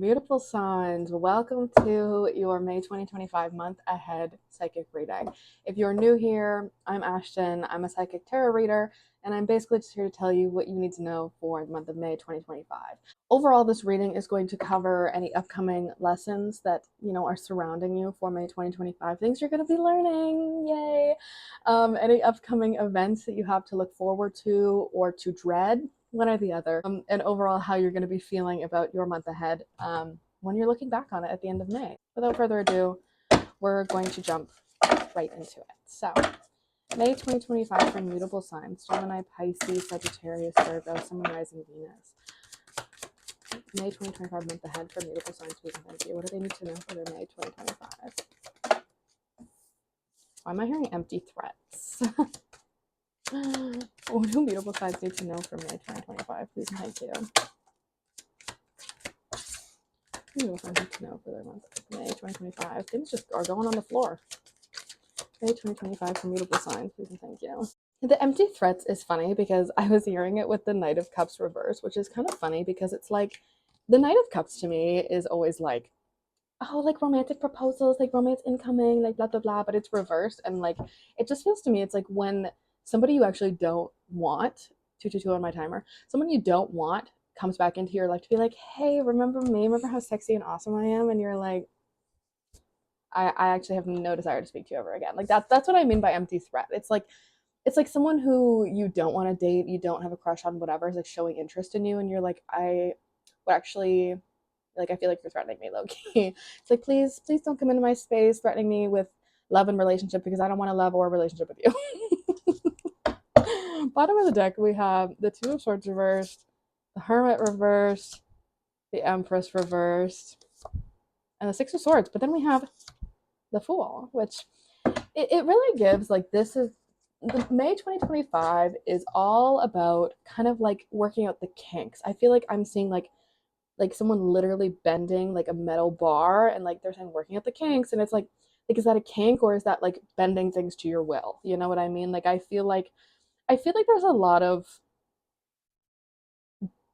Beautiful signs, welcome to your May 2025 month ahead psychic reading. If you're new here, I'm Ashton. I'm a psychic tarot reader, and I'm basically just here to tell you what you need to know for the month of May 2025. Overall, this reading is going to cover any upcoming lessons that are surrounding you for May 2025. Things you're going to be learning, yay! Any upcoming events that you have to look forward to or to dread, one or the other, and overall how you're going to be feeling about your month ahead when you're looking back on it at the end of May. Without further ado, we're going to jump right into it. So, May 2025 for mutable signs: Gemini, Pisces, Sagittarius, Virgo, Sun, Rising, Venus. May 2025 month ahead for mutable signs, please and thank you. What do they need to know for their May 2025? Why am I hearing empty threats? What do mutable signs need to know for May 2025? Please and thank you. Mutable signs need to know for their month of May 2025. Things just are going on the floor. May 2025 for mutable signs. Please and thank you. The empty threats is funny because I was hearing it with the Knight of Cups reverse, which is kind of funny because it's like the Knight of Cups to me is always like, oh, like romantic proposals, like romance incoming, like blah blah blah, but it's reversed, and like it just feels to me it's like when somebody you actually don't want, 222 on my timer, someone you don't want comes back into your life to be like, hey, remember me? Remember how sexy and awesome I am? And you're like, I actually have no desire to speak to you ever again. Like that's what I mean by empty threat. It's like someone who you don't want to date, you don't have a crush on, whatever, is like showing interest in you, and you're like, I would actually, like, I feel like you're threatening me low key. It's like, please don't come into my space threatening me with love and relationship because I don't want a love or a relationship with you. Bottom of the deck, we have the Two of Swords reversed, the Hermit reversed, the Empress reversed, and the Six of Swords. But then we have the Fool, which it really gives, like, this is the May 2025 is all about kind of like working out the kinks. I feel like I'm seeing like someone literally bending like a metal bar, and like they're saying working out the kinks, and it's like is that a kink or is that like bending things to your will? You know what I mean? Like I feel like there's a lot of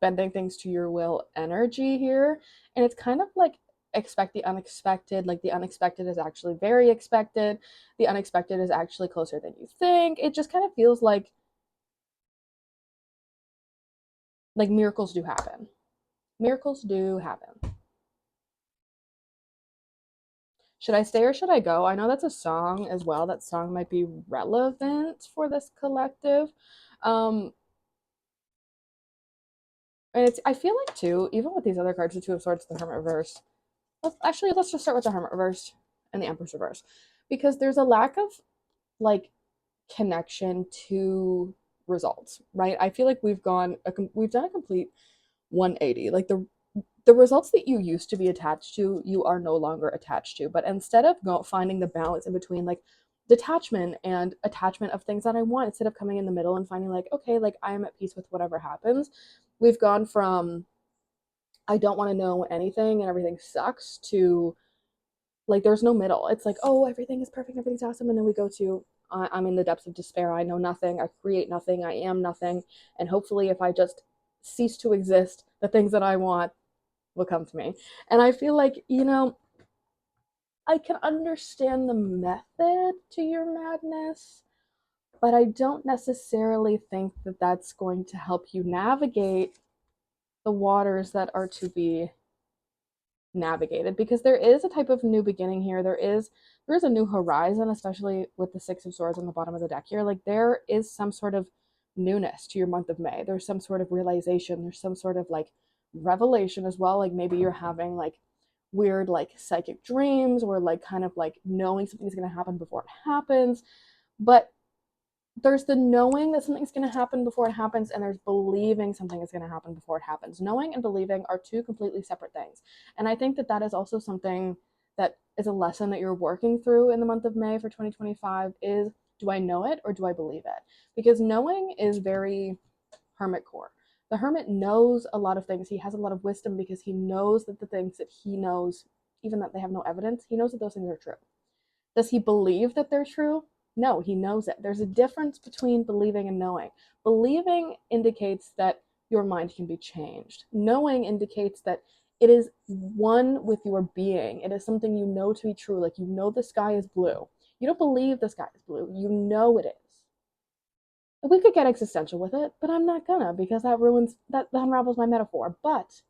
bending things to your will energy here, and it's kind of like expect the unexpected. Like the unexpected is actually very expected, the unexpected is actually closer than you think. It just kind of feels like miracles do happen. Miracles do happen. Should I stay or should I go? I know that's a song as well. That song might be relevant for this collective. Um, and it's, I feel like too, even with these other cards, the Two of Swords, the Hermit reverse. Let's just start with the Hermit reverse and the Empress reverse, because there's a lack of like connection to results, right? I feel like we've done a complete 180. Like the results that you used to be attached to, you are no longer attached to. But instead of finding the balance in between, like detachment and attachment of things that I want, instead of coming in the middle and finding like, okay, like I am at peace with whatever happens, we've gone from I don't want to know anything and everything sucks to like there's no middle. It's like, oh, everything is perfect, everything's awesome, and then we go to I'm in the depths of despair. I know nothing. I create nothing. I am nothing. And hopefully, if I just cease to exist, the things that I want will come to me. And I feel like, I can understand the method to your madness, but I don't necessarily think that that's going to help you navigate the waters that are to be navigated, because there is a type of new beginning here. There is a new horizon, especially with the Six of Swords on the bottom of the deck here. Like there is some sort of newness to your month of May. There's some sort of realization. There's some sort of like revelation as well. Like maybe you're having like weird like psychic dreams, or like kind of like knowing something's going to happen before it happens. But there's the knowing that something's going to happen before it happens, and there's believing something is going to happen before it happens. Knowing and believing are two completely separate things, and I think that that is also something that is a lesson that you're working through in the month of May for 2025 is, do I know it or do I believe it? Because knowing is very hermit core. The hermit knows a lot of things. He has a lot of wisdom because he knows that the things that he knows, even that they have no evidence, he knows that those things are true. Does he believe that they're true? No, he knows it. There's a difference between believing and knowing. Believing indicates that your mind can be changed. Knowing indicates that It is one with your being. It is something you know to be true. Like, you know the sky is blue. You don't believe the sky is blue. You know it is. We could get existential with it, but I'm not gonna, because that unravels my metaphor. But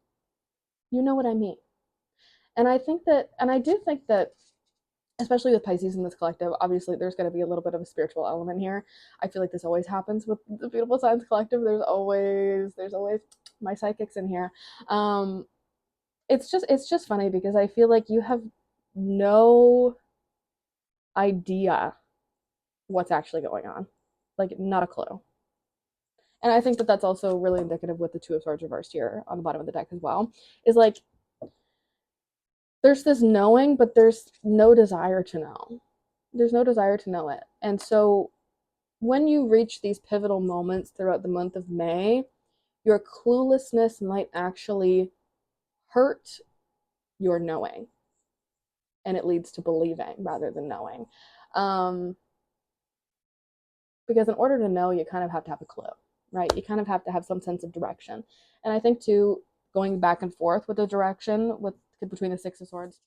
you know what I mean. And I do think that, especially with Pisces in this collective, obviously there's going to be a little bit of a spiritual element here. I feel like this always happens with the Beautiful Signs collective. There's always my psychics in here. Um, it's just funny because I feel like you have no idea what's actually going on, like not a clue. And I think that that's also really indicative with the Two of Swords reversed here on the bottom of the deck as well. Is like there's this knowing, but there's no desire to know. There's no desire to know it. And so when you reach these pivotal moments throughout the month of May, your cluelessness might actually hurt your knowing, and it leads to believing rather than knowing. Um, because in order to know, you kind of have to have a clue, right? You kind of have to have some sense of direction. And I think, too, going back and forth with the direction with between the Six of Swords